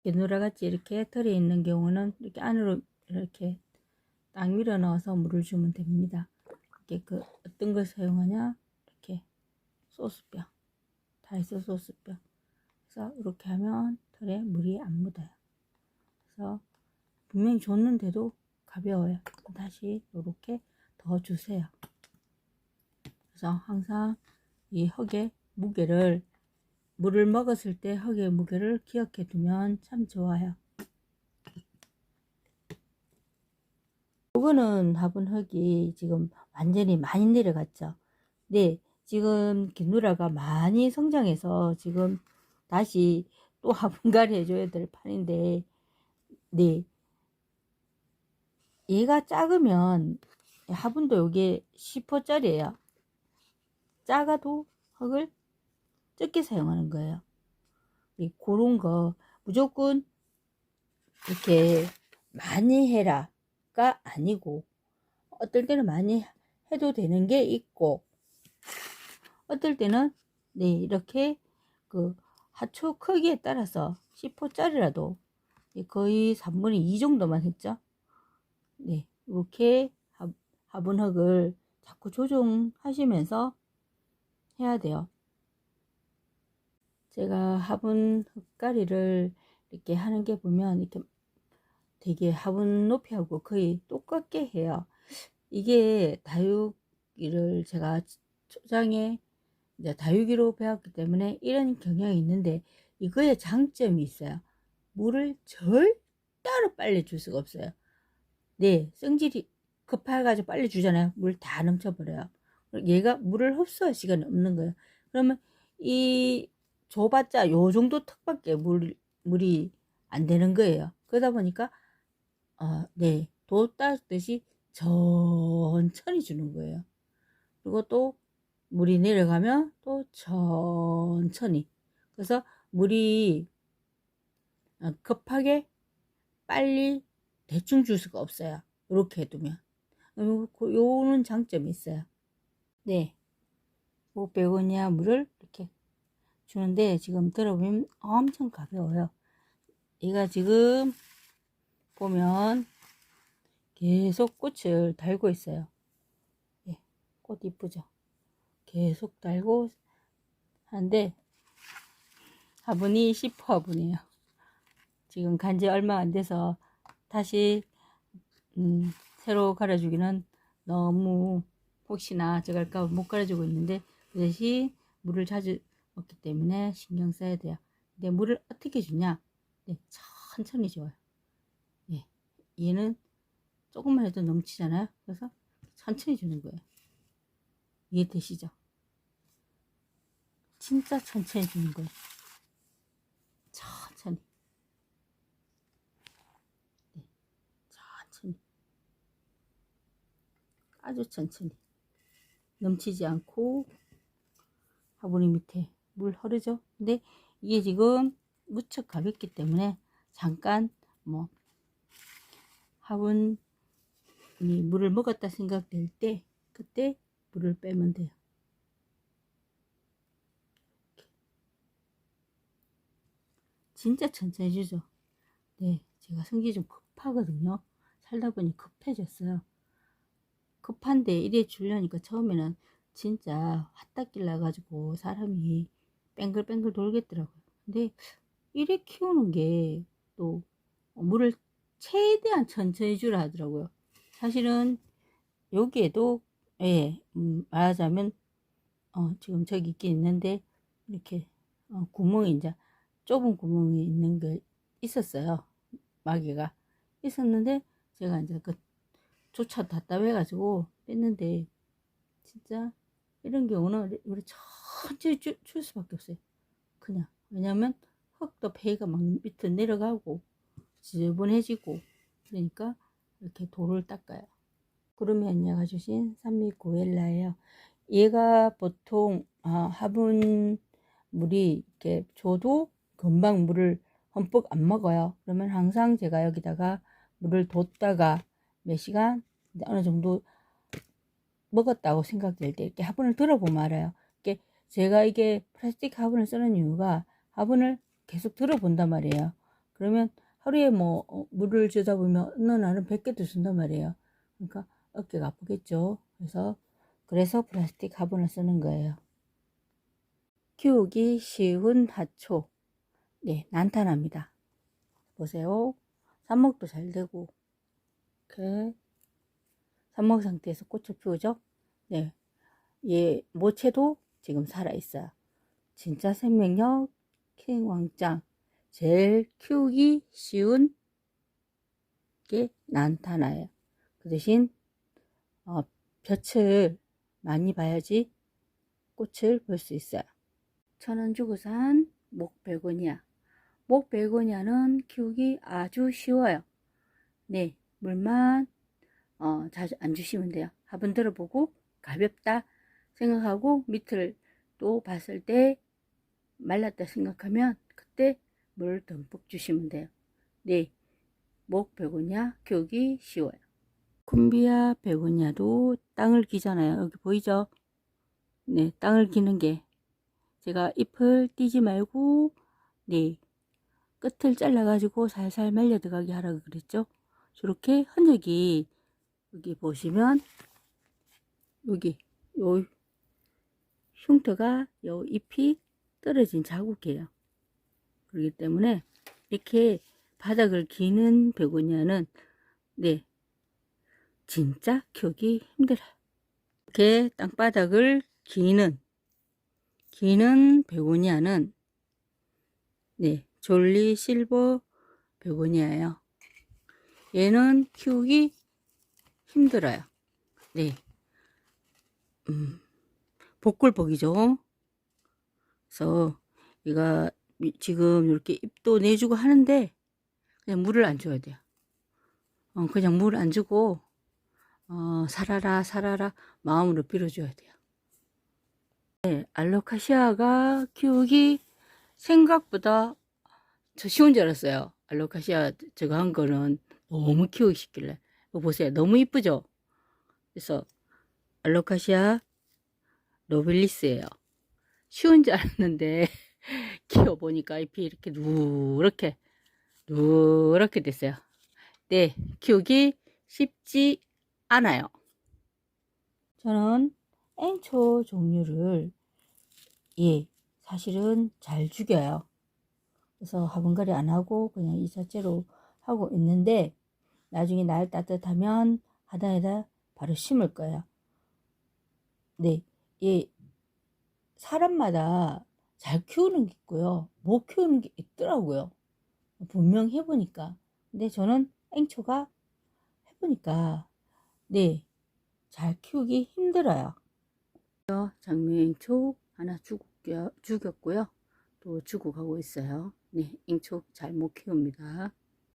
노라같이 이렇게 털이 있는 경우는 이렇게 안으로 이렇게 딱 밀어 넣어서 물을 주면 됩니다. 이렇게 어떤 걸 사용하냐, 이렇게 소스병, 다이소 소스병. 그래서 이렇게 하면 털에 물이 안 묻어요. 그래서 분명히 줬는데도 가벼워요. 다시 이렇게 더 주세요. 그래서 항상 이 흙의 무게를, 물을 먹었을 때 흙의 무게를 기억해 두면 참 좋아요. 이거는 화분 흙이 지금 완전히 많이 내려갔죠. 네, 지금 기누라가 많이 성장해서 지금 다시 또 화분갈이 해줘야 될 판인데, 네, 얘가 작으면 화분도 요게 10호짜리예요. 작아도 흙을 적게 사용하는 거예요. 그런 거 무조건 이렇게 많이 해라가 아니고, 어떨 때는 많이 해도 되는 게 있고, 어떨 때는 네, 이렇게 하초 크기에 따라서 10호짜리라도 거의 3분의 2 정도만 했죠. 네, 이렇게 화분 흙을 자꾸 조정하시면서 해야 돼요. 제가 화분 흙가리를 이렇게 하는 게 보면 이렇게 되게 화분 높이하고 거의 똑같게 해요. 이게 다육이를 제가 초장에 이제 다육이로 배웠기 때문에 이런 경향이 있는데, 이거의 장점이 있어요. 물을 절대로 빨리 줄 수가 없어요. 네, 성질이 급해가지고 빨리 주잖아요. 물 다 넘쳐버려요. 얘가 물을 흡수할 시간이 없는 거예요. 그러면 이 줘봤자 요 정도 턱밖에 물이 안 되는 거예요. 그러다 보니까 네, 도 따듯이 천천히 주는 거예요. 그리고 또 물이 내려가면 또 천천히. 그래서 물이 급하게 빨리 대충 줄 수가 없어요. 이렇게 해두면. 요는 장점이 있어요. 네, 500원이야 물을 이렇게 주는데, 지금 들어보면 엄청 가벼워요. 얘가 지금 보면 계속 꽃을 달고 있어요. 네, 꽃 이쁘죠? 계속 달고 하는데, 화분이 10호 화분이에요. 지금 간지 얼마 안 돼서 다시 새로 갈아주기는 너무 혹시나 저갈까 못 갈아주고 있는데, 그 대신 물을 자주 먹기 때문에 신경 써야 돼요. 근데 물을 어떻게 주냐? 네, 천천히 줘요. 네, 얘는 조금만 해도 넘치잖아요. 그래서 천천히 주는 거예요. 이해되시죠? 진짜 천천히 주는 거예요. 천천히. 네, 천천히. 아주 천천히. 넘치지 않고. 화분이 밑에 물 흐르죠. 근데 이게 지금 무척 가볍기 때문에 잠깐 화분이 물을 먹었다 생각될 때 그때 물을 빼면 돼요. 진짜 천천히 주죠. 네, 제가 성질이 좀 급하거든요. 살다 보니 급해졌어요. 급한데 이래 주려니까 처음에는 진짜 화딱길 나가지고 사람이 뺑글뺑글 돌겠더라고요. 근데 이래 키우는 게 또 물을 최대한 천천히 주라 하더라고요. 사실은 여기에도 말하자면 지금 저기 있긴 있는데, 이렇게 구멍이 이제 좁은 구멍이 있는 게 있었어요. 마개가 있었는데 제가 이제 조차 답답해가지고 뺐는데, 진짜 이런 경우는 우리 천천히 줄 수밖에 없어요. 그냥. 왜냐면 흙도 폐가 막 밑으로 내려가고 지저분해지고, 그러니까 이렇게 돌을 닦아요. 구름이언니가 주신 산미고엘라예요. 얘가 보통 화분 물이 이렇게 줘도 금방 물을 흠뻑 안 먹어요. 그러면 항상 제가 여기다가 물을 뒀다가 몇 시간 어느 정도 먹었다고 생각될 때 이렇게 화분을 들어보면 알아요. 이게 제가 이게 플라스틱 화분을 쓰는 이유가 화분을 계속 들어본단 말이에요. 그러면 하루에 뭐 물을 주다 보면 어느 날은 100개도 준단 말이에요. 그러니까 어깨가 아프겠죠. 그래서 플라스틱 화분을 쓰는 거예요. 키우기 쉬운 하초. 네, 난탄합니다. 보세요. 삽목도 잘 되고, 이렇게 삽목 상태에서 꽃을 피우죠. 네, 얘 모체도 지금 살아 있어요. 진짜 생명력 킹왕짱. 제일 키우기 쉬운 게 난타나예요. 그 대신 볕을 많이 봐야지 꽃을 볼 수 있어요. 천연주구산 목베고니아. 목베고니아는 키우기 아주 쉬워요. 네, 물만 자주 안 주시면 돼요. 화분 들어보고 가볍다 생각하고 밑을 또 봤을 때 말랐다 생각하면 그때 물 듬뿍 주시면 돼요. 네, 목베고니아 키우기 쉬워요. 쿰비아 베고니아도 땅을 기잖아요. 여기 보이죠? 네, 땅을 기는 게 제가 잎을 띄지 말고 네, 끝을 잘라 가지고 살살 말려 들어가게 하라고 그랬죠. 저렇게 흔적이 여기 보시면 여기 요 흉터가 요 잎이 떨어진 자국이에요. 그렇기 때문에 이렇게 바닥을 기는 베고니아는 네, 진짜 키우기 힘들어요. 이렇게 땅바닥을 기는 베고니아는 네, 졸리 실버 베고니아예요. 얘는 키우기 힘들어요. 네, 복골복이죠. 그래서 얘가 지금 이렇게 잎도 내주고 하는데 그냥 물을 안 줘야 돼요. 그냥 물 안 주고 살아라 살아라 마음으로 빌어줘야 돼요. 네, 알로카시아가 키우기 생각보다 저 쉬운 줄 알았어요. 알로카시아 저거 한 거는 너무 키우기 쉽길래. 이거 보세요. 너무 이쁘죠? 그래서 알로카시아 노빌리스예요. 쉬운 줄 알았는데 키워보니까 잎이 이렇게 누렇게 됐어요. 네, 키우기 쉽지 않아요. 저는 앵초 종류를 사실은 잘 죽여요. 그래서 화분갈이 안 하고 그냥 이 자체로 하고 있는데 나중에 날 따뜻하면 하단에다 바로 심을 거예요. 네, 사람마다 잘 키우는 게 있고요, 못 키우는 게 있더라고요. 분명 해보니까. 근데 저는 앵초가 해보니까 네, 잘 키우기 힘들어요. 장미앵초 하나 죽였고요. 또 죽어가고 있어요. 네, 앵초 잘 못 키웁니다.